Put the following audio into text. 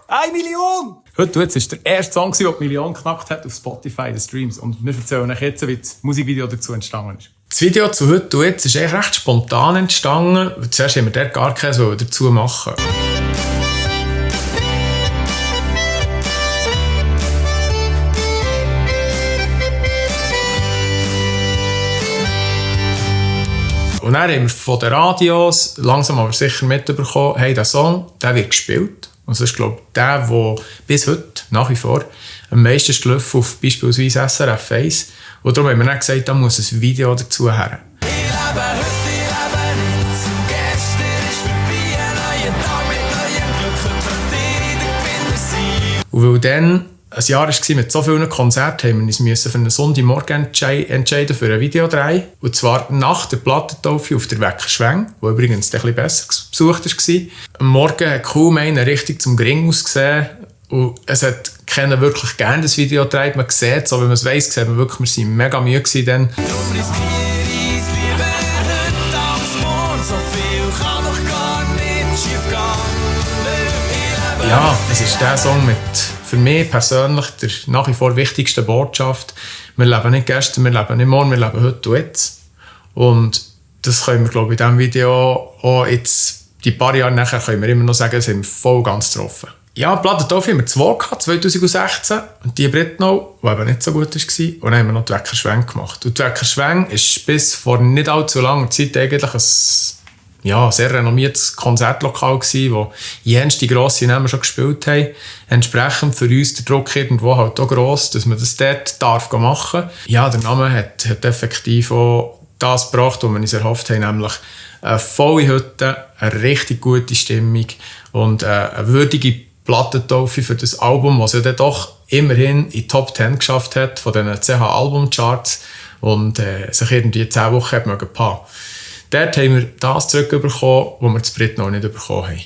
1 Million! Heute jetzt ist der erste Song, der die Million geknackt hat auf Spotify, den Streams. Und wir erzählen euch jetzt, wie das Musikvideo dazu entstanden ist. Das Video zu heute und jetzt ist eigentlich recht spontan entstanden. Zuerst haben wir dort gar keins dazu machen. Und dann haben wir von den Radios langsam aber sicher mitbekommen, hey, der Song, der wird gespielt. Und das ist, glaube ich, der bis heute, nach wie vor, am meisten ist gelaufen auf beispielsweise SRF 1. Und darum haben wir dann gesagt, da muss ein Video dazu her. Ich lebe heute, ich lebe nicht zu gestern ist vorbei, ein neuer Tag mit neuem Glück und für dich der Gewinner sein. Und weil dann ein Jahr war mit so vielen Konzerten, haben wir uns für einen Sonntagmorgen entscheiden für ein Videodreh. Und zwar nach der Plattentaufe auf der Weckerschweng, die übrigens ein bisschen besser besucht war. Am Morgen hat kaum einer richtig zum Gring ausgesehen. Und es hat keiner wirklich gerne das Video gedreht. Man sieht es, aber wenn man es weiss, sieht man wirklich, wir waren mega müde dann. Darum riskiere ich es lieber heute als morgen. So viel kann doch gar nicht schief gehen. Ja, es ist der Song mit für mich persönlich der nach wie vor wichtigste Botschaft. Wir leben nicht gestern, wir leben nicht morgen, wir leben heute und jetzt. Und das können wir, glaube ich, in diesem Video auch jetzt, die paar Jahre nachher, können wir immer noch sagen, sind wir voll ganz getroffen. Ja, Plattentaufe haben wir 2 gehabt, 2016. Und die Britnau, die eben nicht so gut war. Und dann haben wir noch die Weckerschweng gemacht. Und die Weckerschweng ist bis vor nicht allzu langer Zeit eigentlich ein sehr renommiertes Konzertlokal gsi, wo jenste grosse Namen schon gespielt haben. Entsprechend für uns der Druck irgendwo halt auch gross, dass man das dort machen darf. Ja, der Name hat effektiv auch das gebracht, was wir uns erhofft haben, nämlich eine volle Hütte, eine richtig gute Stimmung und eine würdige Plattentaufe für das Album, was ja dann doch immerhin in die Top 10 geschafft hat von den CH Albumcharts und sich irgendwie 10 Wochen hat mögen paaren. Dort haben wir das zurückbekommen, was wir zu Britnau nicht bekommen haben.